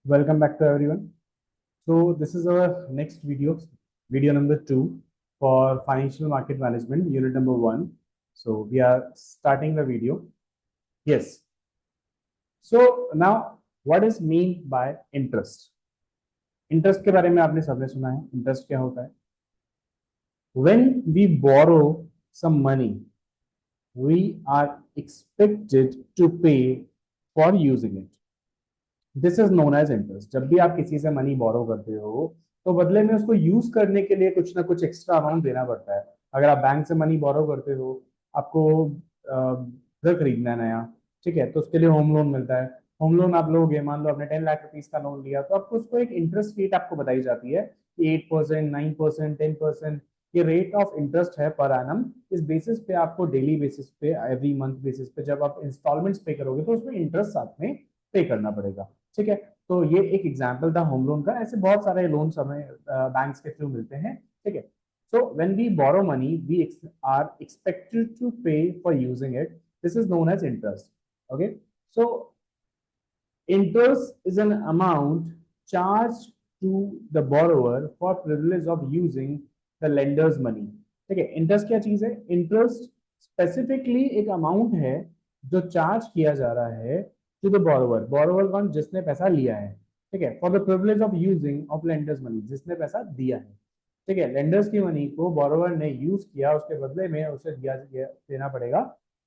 Welcome back to everyone. So this is our next video number 2 for financial market management, unit number 1. So we are starting the video. Yes. So now what is mean by interest? Interest के बारे में आपने सबने सुना है. Interest क्या होता है? When we borrow some money, we are expected to pay for using it. This is known as interest. जब भी आप किसी से मनी बोरो करते हो तो बदले में उसको यूज करने के लिए कुछ ना कुछ एक्स्ट्रा अमाउंट देना पड़ता है. अगर आप बैंक से मनी बोरो करते हो, आपको घर खरीदना है नया, ठीक है, तो उसके लिए होम लोन मिलता है. होम लोन आप लोगे, मान लो आपने 10 लाख रुपीज का लोन लिया, तो आपको उसको एक इंटरेस्ट रेट आपको बताई जाती है कि 8%, 9%, 10%. ये रेट ऑफ इंटरेस्ट है पर एनम. इस बेसिस पे आपको डेली बेसिस पे, एवरी मंथ बेसिस पे जब आप इंस्टॉलमेंट्स पे करोगे तो उसमें इंटरेस्ट साथ में पे करना पड़ेगा. ठीक है. तो ये एक एग्जाम्पल था होम लोन का. ऐसे बहुत सारे लोन हमें बैंक्स के थ्रू मिलते हैं. ठीक है. So when we borrow money we are expected to pay for using it. This is known as interest. Okay. So interest is an amount charged to the borrower for privilege of using the lender's money. ठीक है. Interest क्या चीज है? Interest specifically एक amount है जो charge किया जा रहा है टू द बोरोवर. बोरोवर कौन? जिसने पैसा लिया है. ठीक है. For the privilege of using of lenders money, जिसने पैसा दिया है. ठीक है. लेंडर्स की मनी को बोरोवर ने यूज किया, उसके बदले में उसे देना पड़ेगा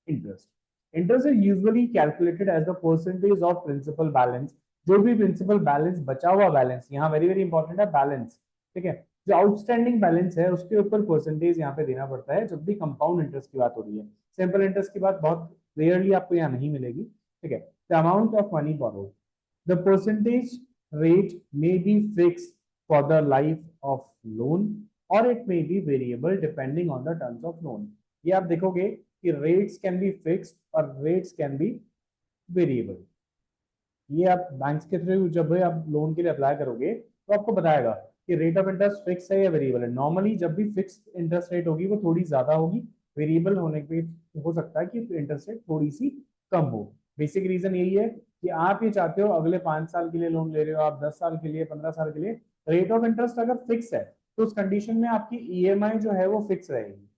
interest. Interest is usually calculated as the percentage of principal balance. जो भी प्रिंसिपल बैलेंस, बचा हुआ बैलेंस, यहाँ वेरी वेरी इंपॉर्टेंट है बैलेंस. ठीक है. जो आउटस्टैंडिंग बैलेंस है उसके ऊपर परसेंटेज यहाँ पे देना पड़ता है जब भी कंपाउंड इंटरेस्ट की बात हो रही है. सिंपल इंटरेस्ट की बात बहुत रेयरली आपको यहाँ नहीं मिलेगी. ठीक है. The amount of money borrowed, the percentage rate may be fixed for the life of loan or it may be variable depending on the terms of loan. ये आप देखोगे कि rates can be fixed और rates can be variable. ये आप banks के through जब भी आप लोन के लिए अप्लाई करोगे तो आपको बताएगा कि रेट ऑफ इंटरेस्ट फिक्स है या वेरिएबल है. नॉर्मली जब भी फिक्स इंटरेस्ट रेट होगी वो थोड़ी ज्यादा होगी. वेरिएबल होने पे हो सकता है कि इंटरेस्ट रेट थोड़ी सी कम हो. बेसिक रीजन यही है कि आप ये चाहते हो अगले 5 साल के लिए लोन ले रहे हो, आप 10 साल के लिए, 15 साल के लिए. रेट ऑफ इंटरेस्ट अगर फिक्स है तो उस कंडीशन में आपकी ईएमआई जो है वो फिक्स रहेगी,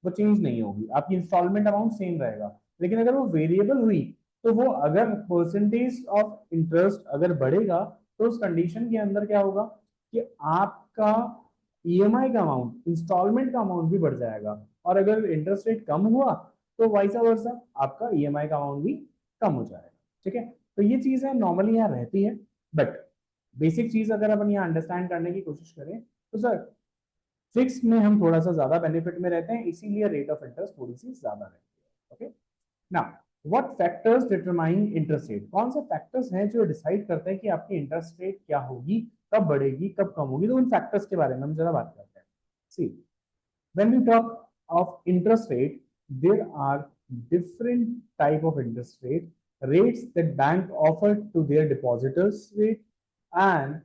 वो चेंज नहीं होगी. आपकी इंस्टॉलमेंट अमाउंट सेम रहेगा. लेकिन अगर वो वेरिएबल हुई तो वो अगर परसेंटेज ऑफ इंटरेस्ट अगर बढ़ेगा तो उस कंडीशन के अंदर क्या होगा कि आपका ईएमआई का अमाउंट, इंस्टॉलमेंट का अमाउंट भी बढ़ जाएगा. और अगर इंटरेस्ट रेट कम हुआ तो वाइसा वर्सा आपका ईएमआई का अमाउंट भी कम हो जाएगा. ठीक है. तो ये चीजें नॉर्मली यहाँ रहती है. बट बेसिक चीज अगर अपन यहाँ अंडरस्टैंड करने की कोशिश करें तो सर फिक्स में हम थोड़ा सा ज्यादा बेनिफिट में रहते हैं, इसीलिए रेट ऑफ इंटरेस्ट थोड़ी सी ज्यादा रहती है. Okay. Now what factors determine interest rate? कौन से फैक्टर्स हैं जो डिसाइड करते हैं कि आपकी इंटरेस्ट रेट क्या होगी, कब बढ़ेगी, कब कम होगी? तो उन फैक्टर्स के बारे में हम जरा बात करते हैं. See, when we talk of interest rate, there are different type of interest rates that bank offer to their depositors rate and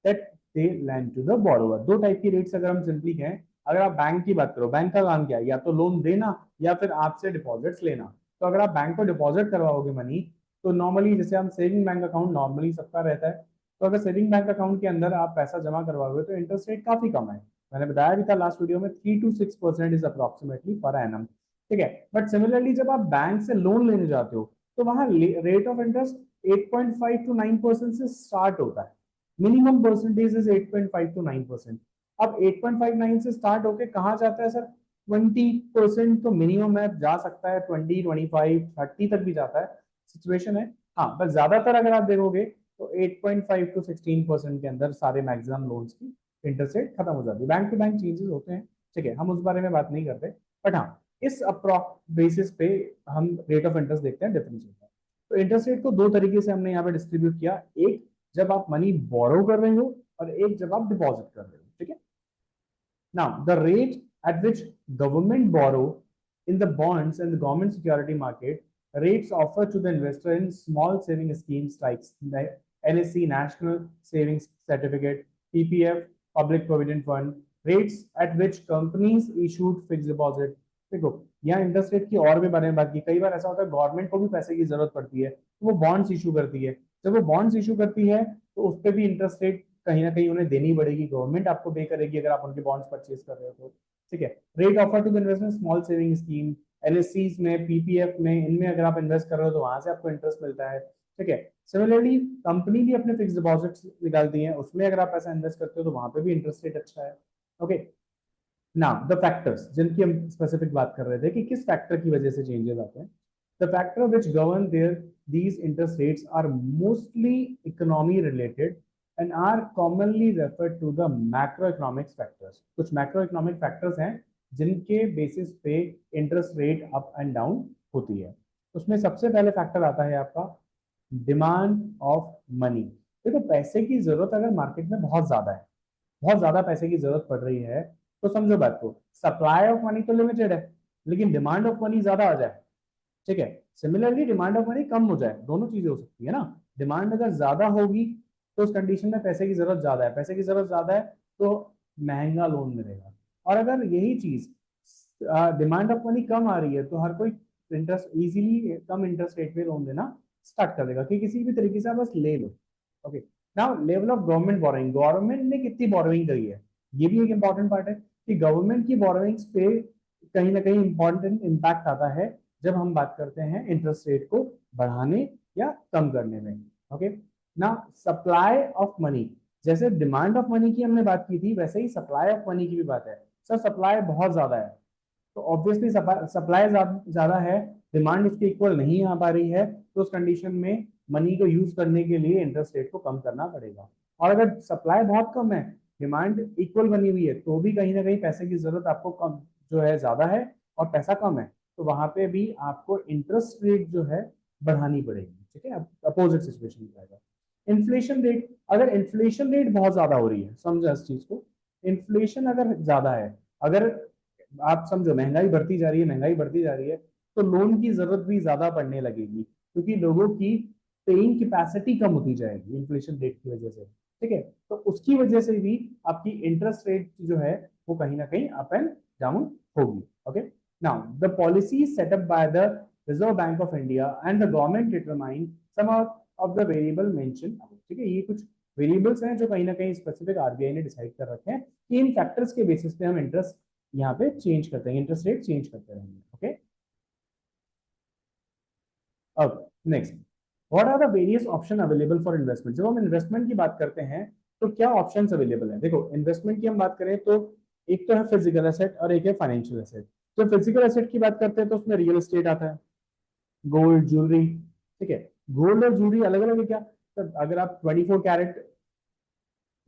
that they lend to the borrower. दो टाइप की रेट्स अगर हम सिंपली कहें, अगर आप bank की बात करो, बैंक का काम क्या है? या तो लोन देना या फिर आपसे डिपॉजिट्स लेना. तो अगर आप बैंक को डिपॉजिट करवाओगे मनी, तो नॉर्मली जैसे हम सेविंग बैंक अकाउंट नॉर्मली सबका रहता है, तो अगर सेविंग बैंक अकाउंट के अंदर आप पैसा जमा करवाओगे तो इंटरेस्ट रेट काफी कम है. मैंने बताया भी था लास्ट वीडियो में, 3 to 6% is approximately per annum. ठीक है. बट सिमिलरली जब आप बैंक से लोन लेने जाते हो तो वहां रेट ऑफ इंटरेस्ट 8.5 to 9% से स्टार्ट होता है. Minimum percentage is 8.5 to 9%. अब 8.59 से स्टार्ट होके कहाँ जाता है सर? 20% तो मिनिमम है, जा सकता है 20, 25, 30 तक भी जाता है. सिचुएशन है. हाँ, बस ज्यादातर अगर आप देखोगे तो 8.5 to 16% के अंदर सारे मैक्सिमम लोन्स की इंटरेस्ट रेट खत्म हो जाती है. बैंक टू बैंक चेंजेस होते हैं, ठीक है, हम उस बारे में बात नहीं करते. बट हाँ, इस अप्रॉक्स बेसिस पे हम रेट ऑफ इंटरेस्ट देखते हैं, डिफरेंस होता है. तो इंटरेस्ट रेट को दो तरीके से हमने यहाँ पे डिस्ट्रीब्यूट किया. एक जब आप मनी बोरो कर रहे हो और एक जब आप डिपॉजिट कर रहे हो. ठीक है. Now, the rate at which government borrow in the bonds and the government security market, rates offered to the investor in small saving schemes like NSC, National Savings Certificate, PPF, Public Provident Fund, rates at which companies issued fixed deposit. देखो, यहाँ interest rate की और भी बारे में बात की. कई बार ऐसा होता है गवर्नमेंट को भी पैसे की जरूरत पड़ती है तो वो बॉन्ड्स इशू करती है. जब वो बॉन्ड्स इशू करती है तो उस पर भी इंटरेस्ट रेट कहीं ना कहीं उन्हें देनी पड़ेगी, गवर्नमेंट आपको पे करेगी अगर आप उनके बॉन्ड्स परचेज कर रहे हो तो। ठीक है, rate offer to the investment small saving scheme, LSCs में, पीपीएफ में, इनमें अगर आप इन्वेस्ट कर रहे हो तो वहां से आपको इंटरेस्ट मिलता है। ठीक है, सिमिलरली कंपनी भी अपने फिक्स डिपॉजिट्स निकालती है, उसमें अगर आप पैसा इन्वेस्ट करते हो तो वहां पे भी इंटरेस्ट रेट अच्छा है। ओके, नाउ द फैक्टर्स जिनकी हम स्पेसिफिक बात कर रहे थे कि किस फैक्टर की वजह से चेंजेस आते हैं। The factor which govern their these interest rates are mostly economy related and are commonly referred to the macroeconomic factors। कुछ macroeconomic factors हैं जिनके बेसिस पे interest rate up and down होती है। उसमें सबसे पहले फैक्टर आता है आपका डिमांड ऑफ मनी। देखो पैसे की जरूरत अगर मार्केट में बहुत ज्यादा है, बहुत ज्यादा पैसे की जरूरत पड़ रही है, तो समझो बात को, सप्लाई ऑफ मनी तो लिमिटेड है लेकिन डिमांड ऑफ मनी ज्यादा आ जाए। ठीक है, सिमिलरली डिमांड ऑफ मनी कम हो जाए, दोनों चीजें हो सकती है ना। डिमांड अगर ज्यादा होगी तो उस कंडीशन में पैसे की जरूरत ज्यादा है, पैसे की जरूरत ज्यादा है तो महंगा लोन मिलेगा। और अगर यही चीज डिमांड ऑफ मनी कम आ रही है तो हर कोई interest easily come interest rate पे लोन देना स्टार्ट कर देगा कि किसी भी तरीके से आप बस ले लो। Okay, now level of government borrowing, government ने कितनी बोरोइंग करी है, ये भी एक इंपॉर्टेंट पार्ट है कि गवर्नमेंट की बोरोइंग्स पे कहीं ना कहीं इंपॉर्टेंट इम्पैक्ट आता है जब हम बात करते हैं इंटरेस्ट रेट को बढ़ाने या कम करने में। ओके, ना सप्लाई ऑफ मनी, जैसे डिमांड ऑफ मनी की हमने बात की थी वैसे ही सप्लाई ऑफ मनी की भी बात है। सर सप्लाई बहुत ज्यादा है तो ऑब्वियसली सप्लाई ज्यादा है, डिमांड उसके इक्वल नहीं आ पा रही है, तो उस कंडीशन में मनी को यूज करने के लिए इंटरेस्ट रेट को कम करना पड़ेगा। और अगर सप्लाई बहुत कम है, डिमांड इक्वल बनी हुई है, तो भी कहीं ना कहीं पैसे की जरूरत आपको कम जो है ज्यादा है और पैसा कम है, तो वहां पे भी आपको इंटरेस्ट रेट जो है बढ़ानी पड़ेगी। ठीक है, अपोजिट सिचुएशन जाएगा। इन्फ्लेशन रेट, अगर इन्फ्लेशन रेट बहुत ज्यादा हो रही है, समझो इस चीज को, इन्फ्लेशन अगर ज्यादा है, अगर आप समझो महंगाई बढ़ती जा रही है, महंगाई बढ़ती जा रही है, तो लोन की जरूरत भी ज्यादा पड़ने लगेगी क्योंकि लोगों की पेइंग कैपेसिटी कम होती जाएगी इन्फ्लेशन रेट की वजह से। ठीक है, तो उसकी वजह से भी आपकी इंटरेस्ट रेट जो है वो कहीं ना कहीं अप एंड डाउन होगी। Okay, now the policy setup by the Reserve Bank of India and the government determine some of the variable mention. ठीक है, ये कुछ वेरिएबल्स हैं जो कहीं ना कहीं स्पेसिफिक आरबीआई ने डिसाइड कर रखे हैं कि इन फैक्टर्स के बेसिस पे हम इंटरेस्ट यहाँ पे चेंज करते हैं, इंटरेस्ट रेट चेंज करते रहेंगे। ओके, अब next, what are the various option available for investment. जब हम इन्वेस्टमेंट की बात करते हैं तो क्या ऑप्शंस अवेलेबल है। देखो इन्वेस्टमेंट की हम बात करें तो एक तो है फिजिकल एसेट और एक है फाइनेंशियल एसेट। जब फिजिकल एसेट की बात करते हैं तो उसमें रियल एस्टेट आता है, गोल्ड, ज्वेलरी। ठीक है, गोल्ड और ज्वेलरी अलग अलग है क्या, तो अगर आप 24 कैरेट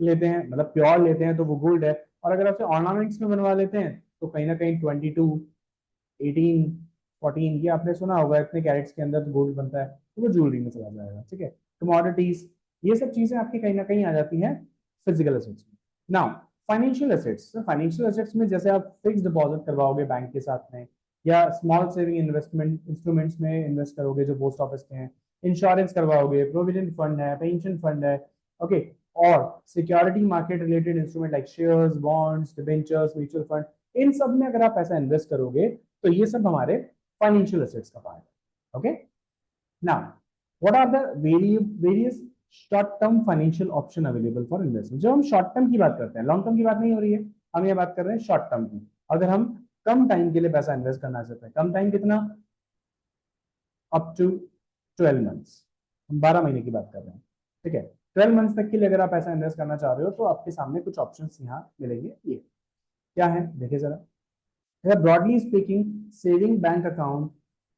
लेते हैं मतलब प्योर लेते हैं तो वो गोल्ड है, और अगर आप ऑर्नामेंट्स में बनवा लेते हैं तो कहीं ना कहीं 22, 18, 14, ये आपने सुना होगा, इतने कैरेट्स के अंदर गोल्ड बनता है तो वो ज्वेलरी में चला जाएगा। ठीक है, कमोडिटीज, ये सब चीजें आपकी कहीं ना कहीं आ जाती हैं फिजिकल एसेट्स में। Now financial assets, financial assets में जैसे आप फिक्स डिपॉजिट करवाओगे बैंक के साथ में, या स्मॉल सेविंग इन्वेस्टमेंट इंस्ट्रूमेंट्स में इन्वेस्ट करोगे जो पोस्ट ऑफिस के हैं, इंश्योरेंस करवाओगे, प्रोविडेंट फंड है, पेंशन फंड है। ओके, और security market related instrument like shares, bonds, debentures, mutual fund, इन सब में अगर आप पैसा इन्वेस्ट करोगे तो ये सब हमारे फाइनेंशियल एसेट्स का पार्ट है। Okay, now what are the various short term financial option available for investment. जब हम शॉर्ट टर्म की बात करते हैं, लॉन्ग टर्म की बात नहीं हो रही है, हम ये बात कर रहे हैं शॉर्ट टर्म की। अगर हम कम टाइम के लिए पैसा इन्वेस्ट करना चाहते हैं, कम टाइम कितना, अप टू 12 मंथ्स, हम 12 महीने की बात कर रहे हैं। ठीक है, 12 मंथ्स तक के लिए अगर आप पैसा इन्वेस्ट करना चाह रहे हो तो आपके सामने कुछ ऑप्शन यहाँ मिलेंगे। ये क्या है देखिए जरा, broadly speaking, saving bank account,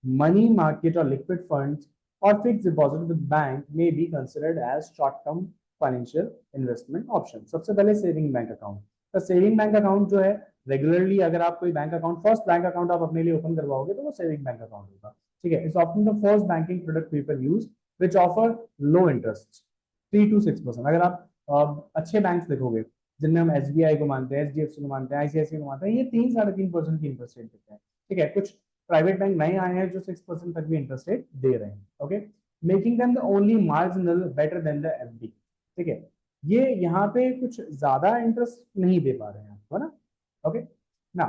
money market और लिक्विड फंड्स और फिक्स डिपॉजिट विद बैंक में be considered as short term financial investment option. सबसे पहले सेविंग बैंक अकाउंट, तो सेविंग बैंक अकाउंट जो है रेगुलरली अगर आप कोई bank account, first bank account आप अपने लिए ओपन करवाओगे तो वो सेविंग बैंक अकाउंट होगा। ठीक है, it's option the first banking product people use which offer low interest 3 to 6%। अगर आप अच्छे बैंक देखोगे जिनमें हम एसबीआई को मानते हैं, एचडीएफसी को मानते हैं, आईसीआईसीआई को मानते हैं, ये 3-3.5% की इंटरेस्ट रेट देते हैं। ठीक है, कुछ प्राइवेट बैंक नए आए हैं जो 6% तक भी इंटरेस्ट रेट दे रहे हैं। Okay, making them the only marginal better than the FD. ठीक है, ये यहाँ पे कुछ ज्यादा इंटरेस्ट नहीं दे पा रहे हैं आपको, है ना। ओके, ना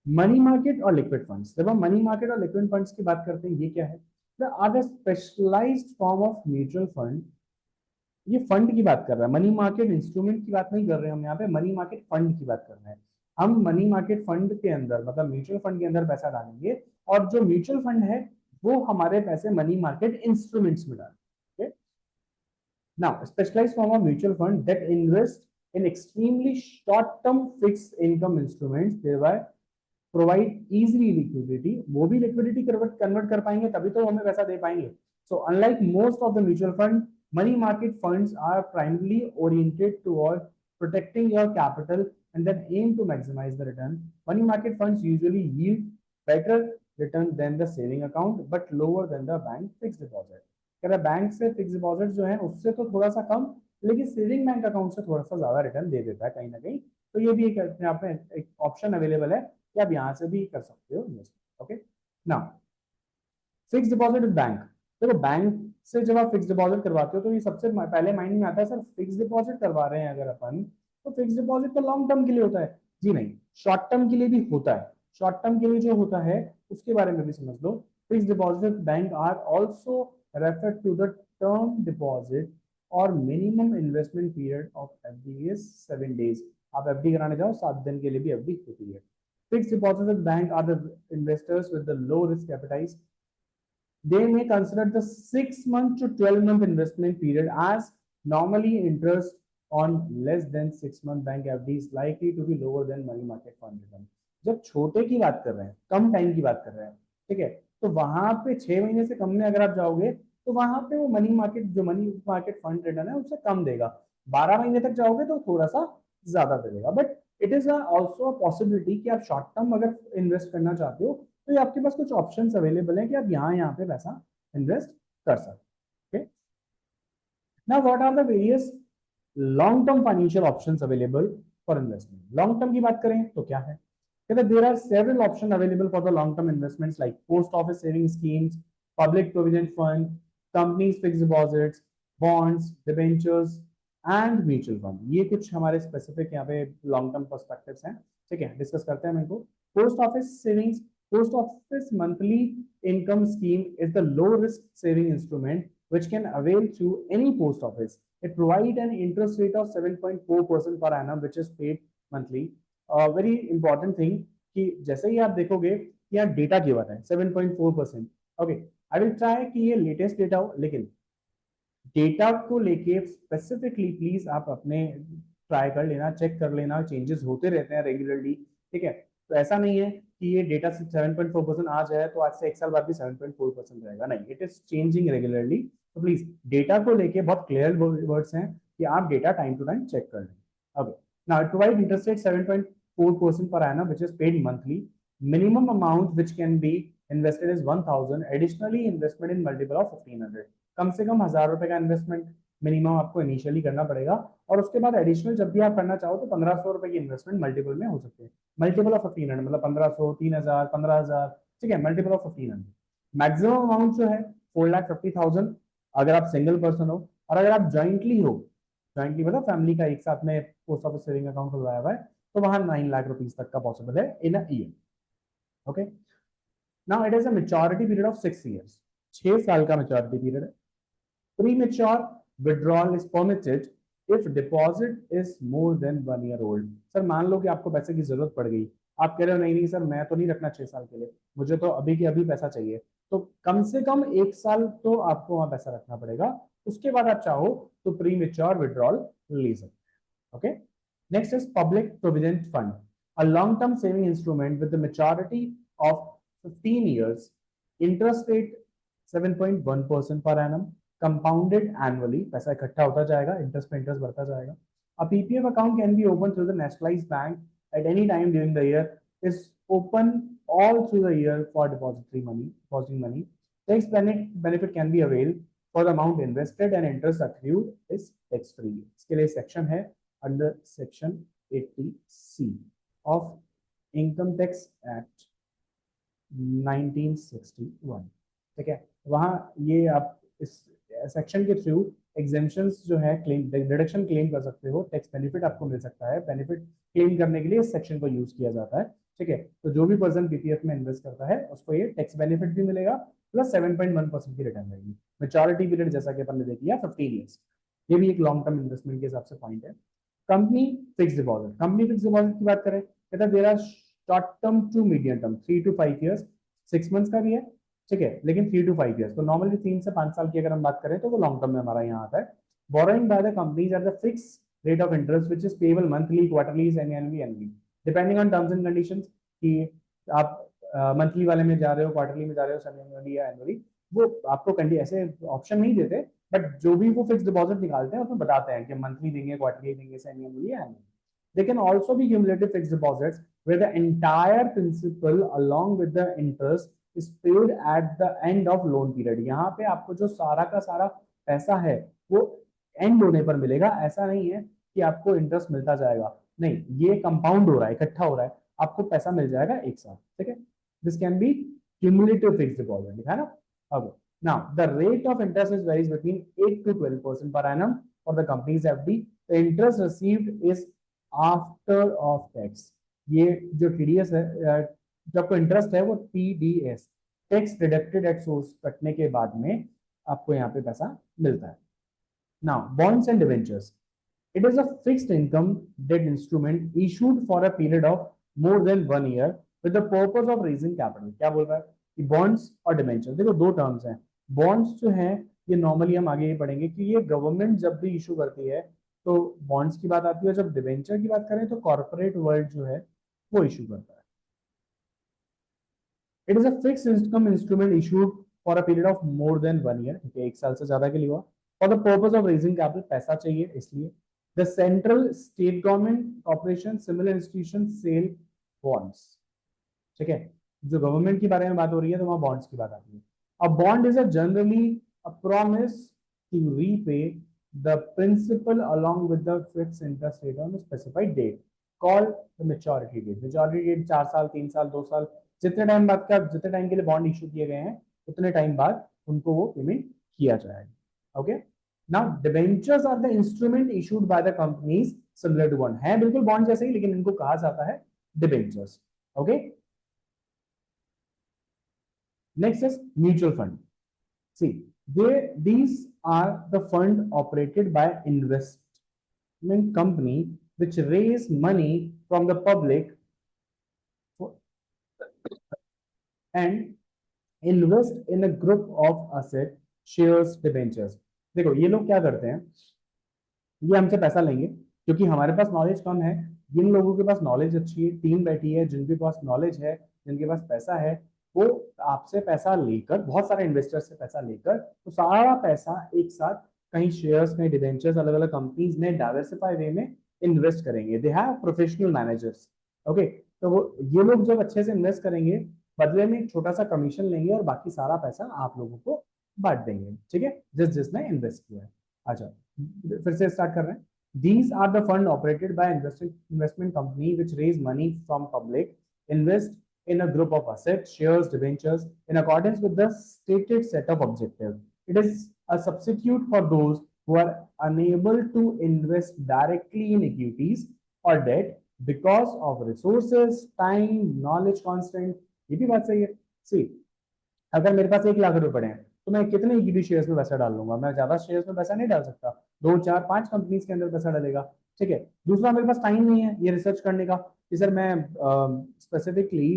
मनी मार्केट और लिक्विड फंड्स, जब हम मनी मार्केट और लिक्विड फंड्स की बात करते हैं, ये क्या है, the are the specialized form of mutual fund ये फंड की बात कर रहा है, मनी मार्केट इंस्ट्रूमेंट की बात नहीं कर रहे हैं हम यहाँ पे, मनी मार्केट फंड की बात कर रहे हैं। हम मनी मार्केट फंड के अंदर मतलब म्यूचुअल फंड के अंदर पैसा डालेंगे और जो म्यूचुअल फंड है वो हमारे पैसे मनी मार्केट इंस्ट्रूमेंट्स में डालेंगे। Now, a specialized form of mutual fund that invest in extremely short-term fixed income instruments, thereby provide easily liquidity. वो भी liquidity convert कर पाएंगे तभी तो हमें पैसा दे पाएंगे. So, unlike most of the mutual fund, money market funds are primarily oriented toward protecting your capital and then aim to maximize the return. Money market funds usually yield better return than the saving account, but lower than the bank fixed deposit. कह रहा bank से fix deposit जो है उससे तो थोड़ा सा कम, लेकिन सेविंग बैंक अकाउंट से थोड़ा सा ज्यादा रिटर्न दे देता है कहीं ना कहीं। तो ये भी एक अपने आप में एक ऑप्शन अवेलेबल है कि आप यहाँ से भी कर सकते हो investment. Okay, now fix deposit with bank. देखो बैंक से जब आप फिक्स डिपॉजिट करवाते हो तो ये सबसे पहले माइंड में आता है सर फिक्स डिपॉजिट करवा रहे हैं अगर अपन, तो फिक्स डिपॉजिट तो लॉन्ग टर्म के लिए होता है। जी नहीं, शॉर्ट टर्म के लिए भी होता है। शॉर्ट टर्म के लिए जो होता है उसके बारे में भी समझ लो। Fix deposit bank are also refer to the term deposit और minimum investment period of FD is 7 days। आप एफडी कराने जाओ 7 दिन के लिए भी एफडी होती है। Fixed deposit bank are the investors with the low risk appetite. They may consider the 6 month to 12 month investment period as normally interest on less than 6 month bank FD is likely to be lower than money market fund return. जब छोटे की बात कर रहे हैं, कम time की बात कर रहे हैं, ठीक है, तो वहां पे 6 महीने से कम में अगर आप जाओगे तो वहां पे वो मनी मार्केट जो मनी मार्केट फंड रिटर्न है उससे कम देगा। 12 महीने तक जाओगे तो थोड़ा सा ज्यादा देगा, but it is also possibility कि आप शॉर्ट टर्म अगर इन्वेस्ट करना चाहते हो तो ये आपके पास कुछ ऑप्शंस अवेलेबल हैं कि आप यहाँ पे पैसा इन्वेस्ट कर सकते हैं। Now what are the various long term financial options available for investment. Long term की बात करें तो क्या है, कहते there are several option available for the long term investments like post office saving schemes, public provident fund, companies fixed deposits, bonds, debentures and mutual fund. ये कुछ हमारे स्पेसिफिक यहाँ पे लॉन्ग टर्म पर्सपेक्टिव्स हैं। ठीक है, डिस्कस करते हैं इनको। Post office savings, post office monthly income scheme is the low risk saving instrument which can avail through any post office. It provides an interest rate of 7.4% per annum which is paid monthly. Very important thing कि जैसे ही आप देखोगे कि यहाँ data की बात है 7.4%। Okay, I will try कि ये लेटेस्ट डेटा हो, लेकिन डेटा को लेके स्पेसिफिकली प्लीज आप अपने ट्राई कर लेना, चेक कर लेना, चेंजेस होते रहते हैं रेगुलरली। ठीक है, तो ऐसा नहीं है कि ये डेटा 7.4% आज है तो आज से एक साल बाद भी 7.4% रहेगा, नहीं, इट इज चेंजिंग रेगुलरली। तो प्लीज डेटा को लेके बहुत क्लियर वर्ड्स हैं कि आप data time to time check कर लें। अब now it provide interest rate 7.4% per annum which is paid monthly. Minimum amount which can be invested is 1000. Additionally investment in multiple of 1500। कम से कम 1000 रुपए का इन्वेस्टमेंट मिनिमम आपको इनिशियली करना पड़ेगा और उसके बाद एडिशनल जब भी आप करना चाहो तो 1500 रुपए की इन्वेस्टमेंट मल्टीपल में हो सकते हैं। मल्टीपल ऑफ 1500 मतलब 1500, 3000, 15000, ठीक है, मल्टीपल ऑफ 1500। मैक्सिमम अमाउंट जो है 4,50,000 अगर आप सिंगल पर्सन हो, और अगर आप ज्वाइंटली हो, ज्वाइंटली मतलब फैमिली का एक साथ में पोस्ट ऑफिस सेविंग अकाउंट खुलवाया हुआ है, तो वहां 9 लाख रुपीज तक का पॉसिबल है in a year. Okay, now it is a maturity period of 6 years। 6 साल का मेच्योरिटी पीरियड है। Premature withdrawal is permitted if deposit is more than 1 year old। Sir मान लो कि आपको पैसे की जरूरत पड़ गई, आप कह रहे हो नहीं नहीं सर मैं तो नहीं रखना 6 साल के लिए, मुझे तो अभी के अभी पैसा चाहिए, तो कम से कम 1 साल तो आपको वहां पैसा रखना पड़ेगा, उसके बाद आप चाहो तो प्री मेच्योर विड्रॉल ले सकते। Okay, next is public provident fund, a long term saving instrument with the maturity of 15 years, interest rate 7.1% per annum, compounded annually, पैसा इकट्ठा होता जाएगा, इंटरेस्ट पे इंटरेस्ट बढ़ता जाएगा। अ PPF account can be open through the nationalised bank at any time during the year, is open all through the year for depositing money. Tax benefit can be availed for the amount invested and interest accrued is tax free। इसके लिए section है under section 80C of Income Tax Act 1961। ठीक है, वहां ये आप इस section के थ्रू एग्जेम्पशंस जो है क्लेम डिडक्शन क्लेम कर सकते हो, टैक्स बेनिफिट आपको मिल सकता है। बेनिफिट क्लेम करने के लिए इस सेक्शन को यूज किया जाता है। ठीक है, तो जो भी पर्सन पीपीएफ में इन्वेस्ट करता है उसको ये टैक्स बेनिफिट भी मिलेगा प्लस 7.1% की रिटर्न रहेगी। मेच्योरिटी पीरियड जैसा कि अपन ने देख लिया 15 years। ये भी एक लॉन्ग टर्म इन्वेस्टमेंट के हिसाब से पॉइंट है। Company fix deposit, company fix deposit की बात करें, कहता है there are short term to medium term, 3 to 5 years, 6 months का भी है, ठीक है, लेकिन 3 to 5 years, तो नॉर्मली 3 से 5 साल की अगर हम बात करें तो वो लॉन्ग टर्म में हमारा यहाँ आता है। Borrowing bye the companies at the fix rate of interest which is payable monthly, quarterly, annually, annually, depending on terms and conditions, कि आप मंथली वाले में जा रहे हो, क्वार्टरली में जा रहे हो, सेमी एनुअली या एनुअली, वो आपको ऐसे ऑप्शन नहीं देते, बट जो भी वो फिक्स डिपॉजिट निकालते हैं उसमें बताते हैं कि मंथली देंगे, क्वार्टरली देंगे, सेमी एनुअली या annually. They can also be cumulative fixed deposits where the entire principal along with the interest is paid at the end of loan period। यहाँ पे आपको जो सारा का सारा पैसा है वो एंड होने पर मिलेगा, ऐसा नहीं है कि आपको इंटरेस्ट मिलता जाएगा, नहीं, ये कंपाउंड हो रहा है, इकट्ठा हो रहा है, आपको पैसा मिल जाएगा एक साथ, ठीक है। This can be cumulative fixed deposit, लिखा है ना। अब now the rate of interest is varies between 8 to 12% per annum for the company's FD। the interest received is after of tax, ये जो टीडीएस है, जो आपको इंटरेस्ट है वो TDS, tax deducted at source, कटने के बाद में आपको यहाँ पे पैसा मिलता है। Now bonds and debentures, it is a fixed income debt instrument issued for a period of more than 1 year with the purpose of raising capital. क्या बोल रहा है कि बॉन्ड्स और डिवेंचर्स, देखो दो टर्म्स हैं। बॉन्ड्स जो है ये नॉर्मली हम आगे ये पढ़ेंगे कि ये गवर्नमेंट जब भी इशू करती है तो बॉन्ड्स की बात आती है, जब डिवेंचर की बात करें तो कॉर्पोरेट वर्ल्ड जो है वो इशू करता है। It is a fixed income instrument issued for a period of more than 1 year, ठीक है, एक साल से ज्यादा के लिए हुआ, for the purpose of raising capital, पैसा चाहिए इसलिए। The central state government corporation similar institution sell bonds, ठीक है, जो गवर्नमेंट के बारे में बात हो रही है तो वहां बॉन्ड्स की बात आती है। A bond is a generally a promise to repay the principal along with the fixed interest rate on specified date called the maturity date. Maturity date 4 साल, 3 साल, 2 साल, जितने टाइम बाद का, जितने टाइम के लिए बॉन्ड इशू किए गए हैं उतने टाइम बाद उनको वो पेमेंट किया जाएगा। Okay, now debentures are the instrument issued by the companies similar to bond, है बिल्कुल बॉन्ड जैसे ही लेकिन इनको कहा जाता है debentures. Okay, next is mutual fund। See, these are the fund operated by investment company which raise money from the public and invest in a group of asset, shares, debentures। देखो ये लोग क्या करते हैं, ये हमसे पैसा लेंगे क्योंकि हमारे पास नॉलेज कम है, जिन लोगों के पास नॉलेज अच्छी है, टीम बैठी है जिनके पास नॉलेज है, जिनके पास पैसा है, वो आपसे पैसा लेकर, बहुत सारे इन्वेस्टर्स से पैसा लेकर, तो सारा पैसा एक साथ कहीं शेयर्स, कहीं डिवेंचर्स, अलग अलग कंपनीज में डाइवर्सिफाई वे में इन्वेस्ट करेंगे। They have professional managers. Okay, तो वो ये लोग जब अच्छे से इन्वेस्ट करेंगे, बदले में एक छोटा सा कमीशन लेंगे और बाकी सारा पैसा आप लोगों को बांट देंगे, ठीक है, जिसने इन्वेस्ट किया है। अच्छा, फिर से स्टार्ट कर रहे हैं। These are the fund operated by investment company which raise money from public, invest in a group of assets, shares, debentures in accordance with the stated set of objectives। It is a substitute for those who are unable to invest directly in equities or debt because of resources, time, knowledge constraint। ये भी बात सही है। See, अगर मेरे पास 1 लाख रुपए पड़े हैं तो मैं कितने इक्विटी शेयर्स में पैसा डाल लूंगा, मैं ज्यादा शेयर्स में पैसा नहीं डाल सकता, 2 4 5 कंपनीज के अंदर पैसा डालेगा, ठीक है। दूसरा, मेरे पास टाइम नहीं है ये रिसर्च करने का कि सर मैं स्पेसिफिकली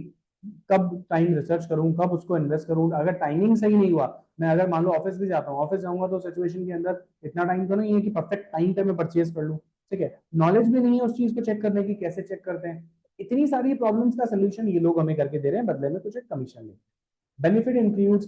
कब टाइम रिसर्च करूं, कब उसको इन्वेस्ट करूं, अगर टाइमिंग सही नहीं हुआ, मैं अगर मान लो ऑफिस भी जाता हूँ, ऑफिस जाऊंगा तो सिचुएशन के अंदर इतना टाइम तो नहीं है कि परफेक्ट टाइम पे मैं परचेज कर लूँ, ठीक है, नॉलेज भी नहीं है उस चीज को चेक करने की, कैसे चेक करते हैं, इतनी सारी प्रॉब्लम्स का सोल्यूशन ये लोग हमें करके दे रहे हैं, बदले में कुछ एक कमीशन लेते हैं। Benefit includes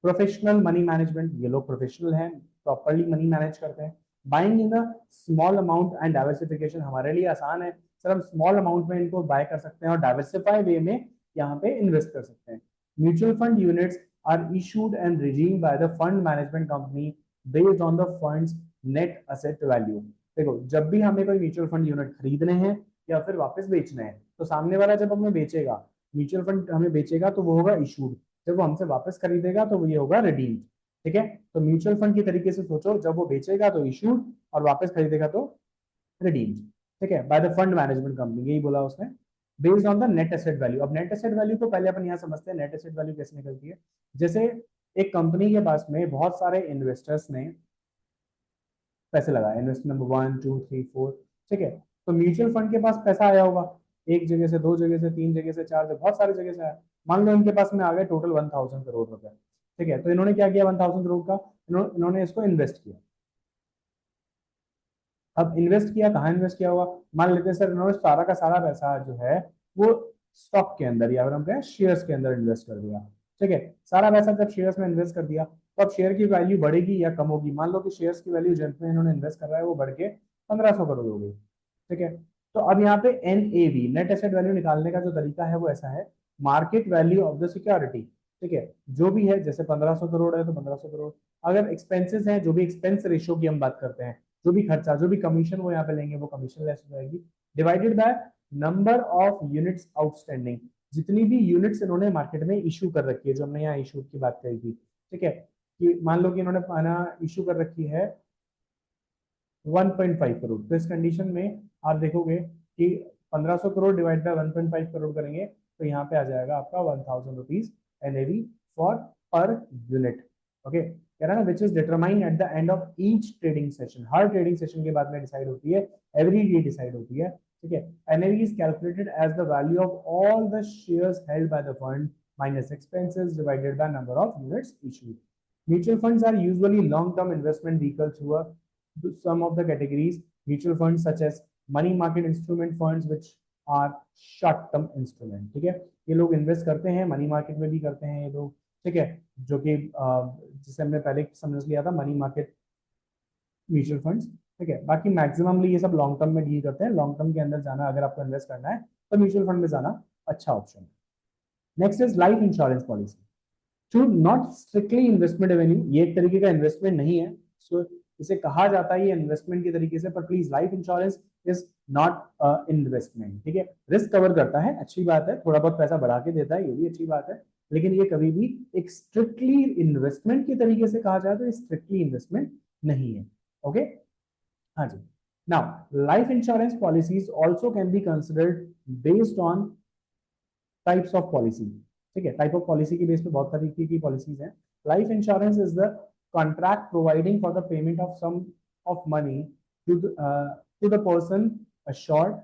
professional money management, ये लोग प्रोफेशनल हैं, प्रॉपरली मनी मैनेज करते हैं। Buying in a small amount and diversification, हमारे लिए आसान है सर, हम स्मॉल अमाउंट में इनको बाय कर सकते हैं और डाइवर्सिफाई वे में यहाँ पे इन्वेस्ट कर सकते हैं। Mutual fund units are issued and redeemed by the fund management company based on the funds net asset value. देखो जब भी हमें कोई म्यूचुअल फंड यूनिट खरीदने हैं या फिर वापस बेचने हैं, तो सामने वाला जब हमें बेचेगा, म्यूचुअल फंड हमें बेचेगा तो वो होगा इशूड, जब वो हमसे वापस खरीदेगा तो वो ये होगा रिडीम्ड, ठीक है। तो म्यूचुअल फंड की तरीके से सोचो, जब वो बेचेगा तो इशूड और वापस खरीदेगा तो रिडीम्ड, ठीक है, bye the fund management company, यही बोला उसने, based on the net asset value. अब नेट एसेट वैल्यू को पहले अपन यहाँ समझते हैं, नेट एसेट वैल्यू कैसे निकलती है। जैसे एक कंपनी के पास में बहुत सारे इन्वेस्टर्स ने पैसे लगाए, इन्वेस्ट नंबर 1 2 3 4, ठीक है। तो म्यूचुअल फंड के पास पैसा आया होगा, एक जगह से, दो जगह से, तीन जगह से, चार जगह, बहुत सारी जगह से आया। मान लो इनके पास में आ गए टोटल 1000 करोड़ रुपए, ठीक है। तो इन्होंने क्या किया, 1000 करोड़ का इन्होंने इसको इन्वेस्ट किया। अब इन्वेस्ट किया, कहाँ इन्वेस्ट किया होगा, मान लेते हैं सर इन्होंने सारा का सारा पैसा जो है वो स्टॉक के अंदर या फिर हम कहें शेयर्स के अंदर इन्वेस्ट कर दिया, ठीक है। सारा पैसा जब शेयर्स में इन्वेस्ट कर दिया तो अब शेयर की वैल्यू बढ़ेगी या कम होगी। मान लो कि शेयर्स की वैल्यू जितने इन्होंने इन्वेस्ट कर रहा है वो बढ़ के 1500 करोड़ हो गई, ठीक है। तो अब यहाँ पे NAV, नेट एसेट वैल्यू निकालने का जो तरीका है वो ऐसा है, market value of the security, ठीक है। जो भी है, जैसे 1500 करोड़ है तो 1500 करोड़, अगर एक्सपेंसेस हैं, जो भी एक्सपेंस रेशियो की हम बात करते हैं, जो भी खर्चा, जो भी कमीशन वो यहाँ पे लेंगे वो कमीशन लेस हो जाएगी, divided by number of units outstanding, जितनी भी यूनिट्स इन्होंने मार्केट में इशू कर रखी है, जो हमने यहाँ इशू की बात करी थी, ठीक है। कि मान लो कि इन्होंने इशू कर रखी है 1.5 करोड़, तो इस कंडीशन में आप देखोगे कि 1500 करोड़ डिवाइड बाय 1.5 करोड़ करेंगे तो यहाँ पे आ जाएगा आपका 1000 rupees NAV for per unit, okay. कह रहा है ना, which is determine at the end of each trading session, her trading session के बाद में डिसाइड होती है, एवरी डे डिसाइड होती है, ठीक है। NAV is calculated as the value of all the shares held by the fund minus expenses divided by number of units issued. Mutual funds are usually long-term investment vehicles through some of the categories. Mutual funds such as money market instrument funds which are short term instrument, ठीक है। ये लोग invest करते हैं, money market में भी करते हैं ये लोग, ठीक है, जो कि जिसे हमने पहले समझ लिया था मनी मार्केट म्यूचुअल फंड्स, ठीक है। बाकी मैक्सिममली ये सब लॉन्ग टर्म में डील करते हैं, लॉन्ग टर्म के अंदर जाना, अगर आपको इन्वेस्ट करना है तो म्यूचुअल फंड में जाना अच्छा ऑप्शन है। Next is life insurance policy, to not strictly investment revenue, ये एक तरीके का इन्वेस्टमेंट नहीं है, सो इसे कहा जाता है ये इन्वेस्टमेंट के तरीके से, पर please life insurance is not investment, ठीक है। रिस्क कवर करता है, अच्छी बात है, थोड़ा बहुत पैसा बढ़ा के देता है, ये भी अच्छी बात है, लेकिन ये कभी भी एक स्ट्रिक्टली इन्वेस्टमेंट के तरीके से कहा जाए तो ये स्ट्रिक्टली इन्वेस्टमेंट नहीं है, ओके। हाँ जी। Now life insurance policies also can be considered based on types of policy, ठीक है। टाइप ऑफ पॉलिसी के बेस पे बहुत तरीके की पॉलिसीज हैं। Life insurance is the contract providing for the payment of sum of money to the person assured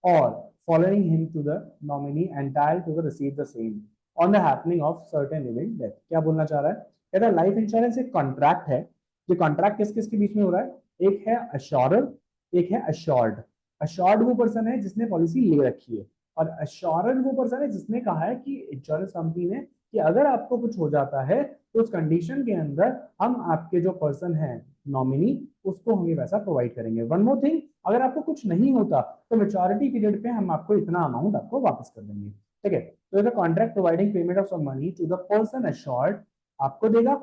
or following him to the nominee entitled to the receive the same on the happening of certain event death। क्या बोलना चाह रहा है, कहता है life insurance एक contract है, ये कॉन्ट्रैक्ट किस किस के बीच में हो रहा है, एक है अश्योरर, एक है अश्योर्ड। अश्योर्ड वो पर्सन है जिसने पॉलिसी ले रखी है, और अश्योरर वो पर्सन है जिसने कहा है कि इंश्योरेंस कंपनी ने कि अगर आपको कुछ हो जाता है तो उस कंडीशन के अंदर हम आपके जो पर्सन है नॉमिनी उसको हम ये पैसा प्रोवाइड करेंगे। वन मोर थिंग, अगर आपको कुछ नहीं होता तो मैच्योरिटी पीरियड पे हम आपको इतना अमाउंट आपको वापस कर देंगे, ठीक है। तो the contract providing payment of some money to the person assured आपको देगा,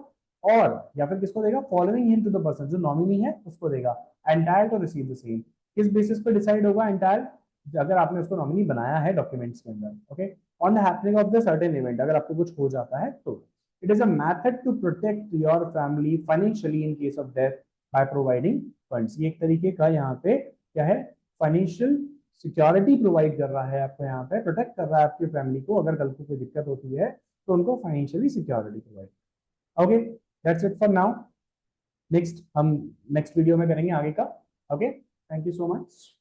और या फिर किसको देगा, following him to the person जो नॉमिनी है उसको देगा, entire to receive the same. किस बेसिस पे डिसाइड होगा एंटायर, अगर आपने उसको नॉमिनी बनाया है डॉक्यूमेंट्स के अंदर, okay. On the happening of the certain event, अगर आपको कुछ हो जाता है तो it is a method to protect your family financially in case of death by providing funds. ये एक तरीके का यहाँ पे क्या है, फाइनेंशियल सिक्योरिटी प्रोवाइड कर रहा है आपको, यहाँ पे प्रोटेक्ट कर रहा है आपकी फैमिली को, अगर कल को कोई दिक्कत होती है तो उनको financially security provide, okay. That's it for now, next हम नेक्स्ट वीडियो में करेंगे आगे का, okay. Thank you so much.